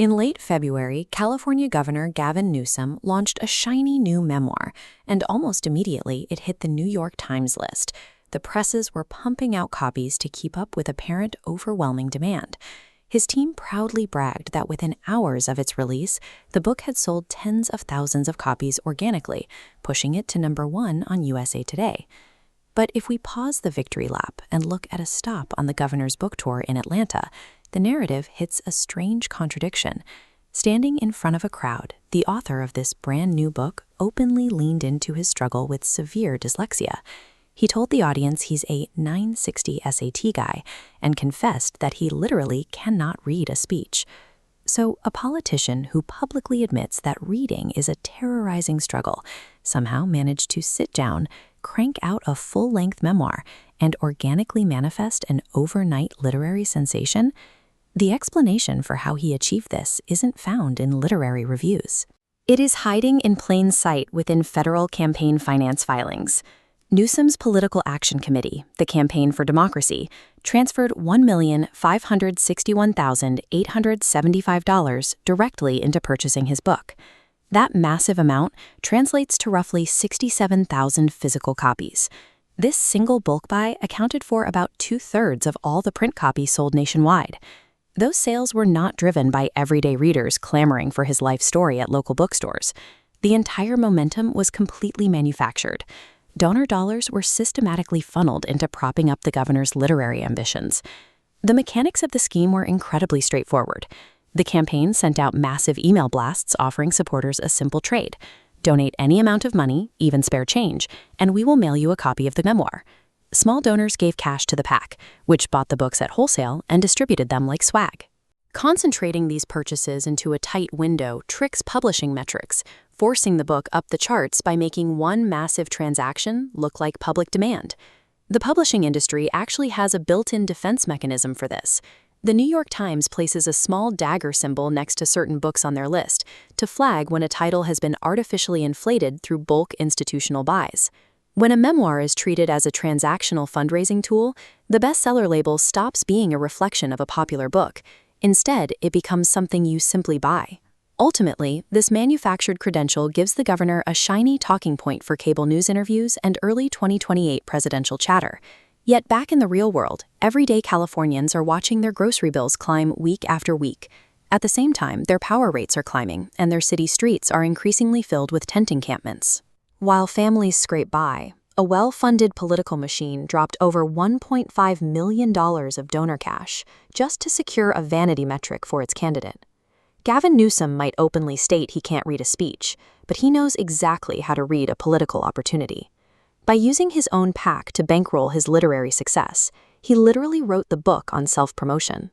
In late February, California Governor Gavin Newsom launched a shiny new memoir, and almost immediately it hit the New York Times list. The presses were pumping out copies to keep up with apparent overwhelming demand. His team proudly bragged that within hours of its release, the book had sold tens of thousands of copies organically, pushing it to #1 on USA Today. But if we pause the victory lap and look at a stop on the governor's book tour in Atlanta, the narrative hits a strange contradiction. Standing in front of a crowd, the author of this brand new book openly leaned into his struggle with severe dyslexia. He told the audience he's a 960 SAT guy and confessed that he literally cannot read a speech. So a politician who publicly admits that reading is a terrorizing struggle somehow managed to sit down, crank out a full-length memoir, and organically manifest an overnight literary sensation? The explanation for how he achieved this isn't found in literary reviews. It is hiding in plain sight within federal campaign finance filings. Newsom's Political Action Committee, the Campaign for Democracy, transferred $1,561,875 directly into purchasing his book. That massive amount translates to roughly 67,000 physical copies. This single bulk buy accounted for about 2/3 of all the print copies sold nationwide. Those sales were not driven by everyday readers clamoring for his life story at local bookstores. The entire momentum was completely manufactured. Donor dollars were systematically funneled into propping up the governor's literary ambitions. The mechanics of the scheme were incredibly straightforward. The campaign sent out massive email blasts offering supporters a simple trade. Donate any amount of money, even spare change, and we will mail you a copy of the memoir. Small donors gave cash to the PAC, which bought the books at wholesale and distributed them like swag. Concentrating these purchases into a tight window tricks publishing metrics, forcing the book up the charts by making one massive transaction look like public demand. The publishing industry actually has a built-in defense mechanism for this. The New York Times places a small dagger symbol next to certain books on their list to flag when a title has been artificially inflated through bulk institutional buys. When a memoir is treated as a transactional fundraising tool, the bestseller label stops being a reflection of a popular book. Instead, it becomes something you simply buy. Ultimately, this manufactured credential gives the governor a shiny talking point for cable news interviews and early 2028 presidential chatter. Yet back in the real world, everyday Californians are watching their grocery bills climb week after week. At the same time, their power rates are climbing, and their city streets are increasingly filled with tent encampments. While families scrape by, a well-funded political machine dropped over $1.5 million of donor cash just to secure a vanity metric for its candidate. Gavin Newsom might openly state he can't read a speech, but he knows exactly how to read a political opportunity. By using his own PAC to bankroll his literary success, he literally wrote the book on self-promotion.